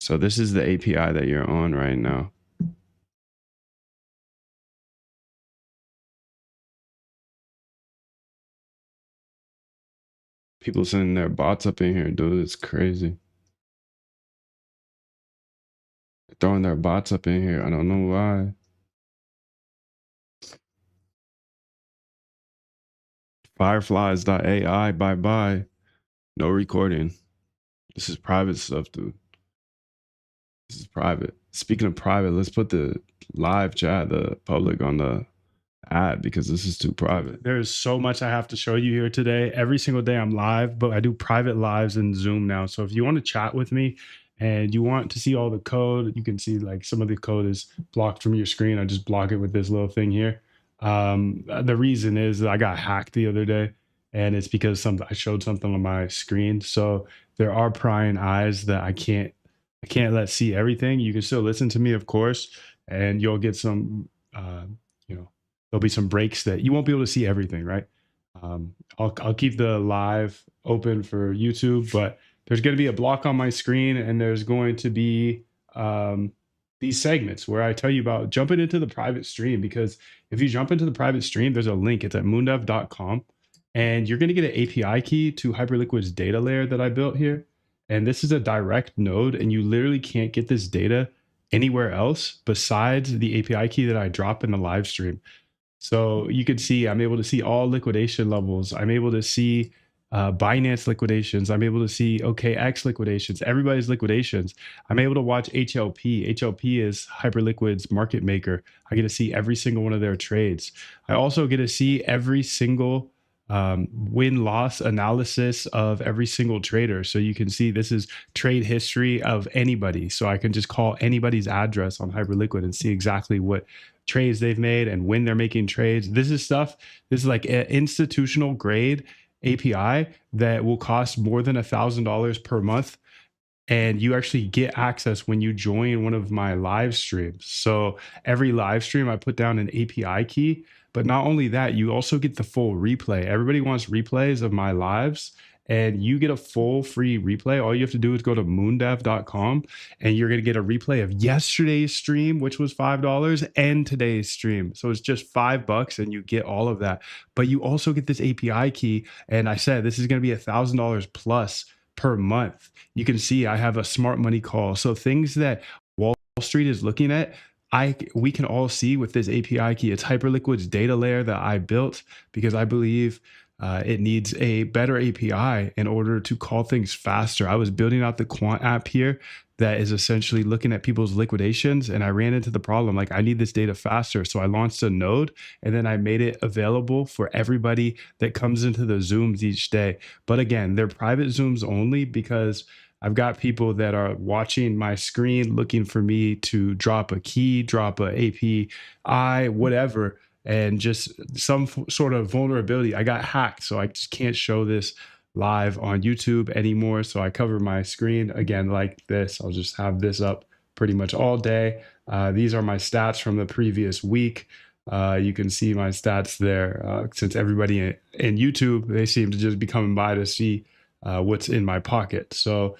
So this is the API that you're on right now. People sending their bots up in here, dude. It's crazy. Throwing their bots up in here. I don't know why. Fireflies.ai, bye bye. No recording. This is private stuff, dude. This is private. Speaking of private, let's put the live chat, the public on the ad because this is too private. There's so much I have to show you here today. Every single day I'm live, but I do private lives in Zoom now. So if you want to chat with me and you want to see all the code, you can see like some of the code is blocked from your screen. I just block it with this little thing here. The reason is that I got hacked the other day, and it's because I showed something on my screen. So there are prying eyes that I can't let see everything. You can still listen to me, of course, and you'll get some you know, there'll be some breaks that you won't be able to see everything, right? I'll keep the live open for YouTube, but there's going to be a block on my screen, and there's going to be these segments where I tell you about jumping into the private stream. Because if you jump into the private stream, there's a link. It's at moondev.com, and you're going to get an API key to Hyperliquid's data layer that I built here. And this is a direct node, and you literally can't get this data anywhere else besides the API key that I drop in the live stream. So you can see I'm able to see all liquidation levels. I'm able to see Binance liquidations. I'm able to see OKX liquidations, everybody's liquidations. I'm able to watch HLP. HLP is Hyperliquid's market maker. I get to see every single one of their trades. I also get to see every single win-loss analysis of every single trader. So you can see this is trade history of anybody. So I can just call anybody's address on Hyperliquid and see exactly what trades they've made and when they're making trades. This is like an institutional grade API that will cost more than $1,000 per month. And you actually get access when you join one of my live streams. So every live stream, I put down an API key. But not only that, you also get the full replay. Everybody wants replays of my lives, and you get a full free replay. All you have to do is go to moondev.com, and you're going to get a replay of yesterday's stream, which was $5, and today's stream. So it's just $5, and you get all of that. But you also get this API key. And I said this is going to be $1,000 plus per month. You can see I have a smart money call. So things that Wall Street is looking at, we can all see with this API key. It's Hyperliquid's data layer that I built because I believe it needs a better API in order to call things faster. I was building out the quant app here that is essentially looking at people's liquidations, and I ran into the problem. Like, I need this data faster. So I launched a node, and then I made it available for everybody that comes into the Zooms each day. But again, they're private Zooms only because I've got people that are watching my screen looking for me to drop a key, drop a API, whatever, and just some sort of vulnerability. I got hacked, so I just can't show this live on YouTube anymore. So I cover my screen again like this. I'll just have this up pretty much all day. These are my stats from the previous week. You can see my stats there. Since everybody in YouTube, they seem to just be coming by to see what's in my pocket. So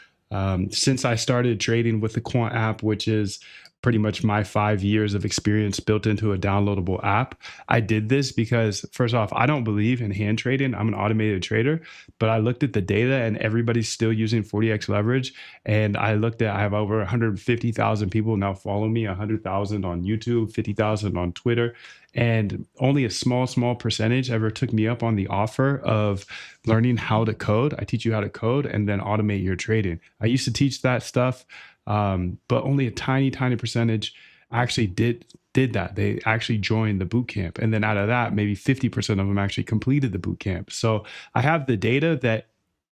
since I started trading with the Quant app, which is pretty much my 5 years of experience built into a downloadable app, I did this because, first off, I don't believe in hand trading. I'm an automated trader, but I looked at the data and everybody's still using 40x leverage. And I have over 150,000 people now follow me, 100,000 on YouTube, 50,000 on Twitter. And only a small percentage ever took me up on the offer of learning how to code. I teach you how to code and then automate your trading. I used to teach that stuff, but only a tiny percentage actually did that. They actually joined the boot camp. And then out of that, maybe 50% of them actually completed the boot camp. So I have the data that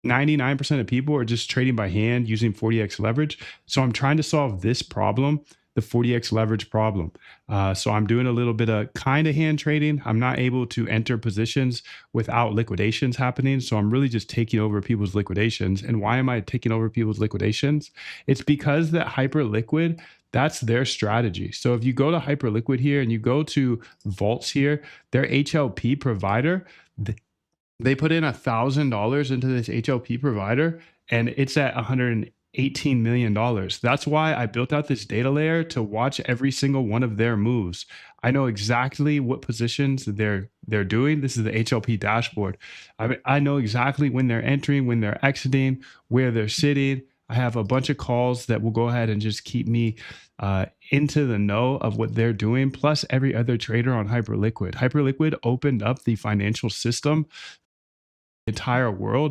99% of people are just trading by hand using 40x leverage. So I'm trying to solve this problem, the 40x leverage problem. So I'm doing a little bit of kind of hand trading. I'm not able to enter positions without liquidations happening. So I'm really just taking over people's liquidations. And why am I taking over people's liquidations? It's because that Hyperliquid, that's their strategy. So if you go to Hyperliquid here and you go to Vaults here, their HLP provider, they put in $1,000 into this HLP provider, and it's at $18 million. That's why I built out this data layer to watch every single one of their moves. I know exactly what positions they're doing. This is the HLP dashboard. I know exactly when they're entering, when they're exiting, where they're sitting. I have a bunch of calls that will go ahead and just keep me into the know of what they're doing, plus every other trader on Hyperliquid. Hyperliquid opened up the financial system, entire world.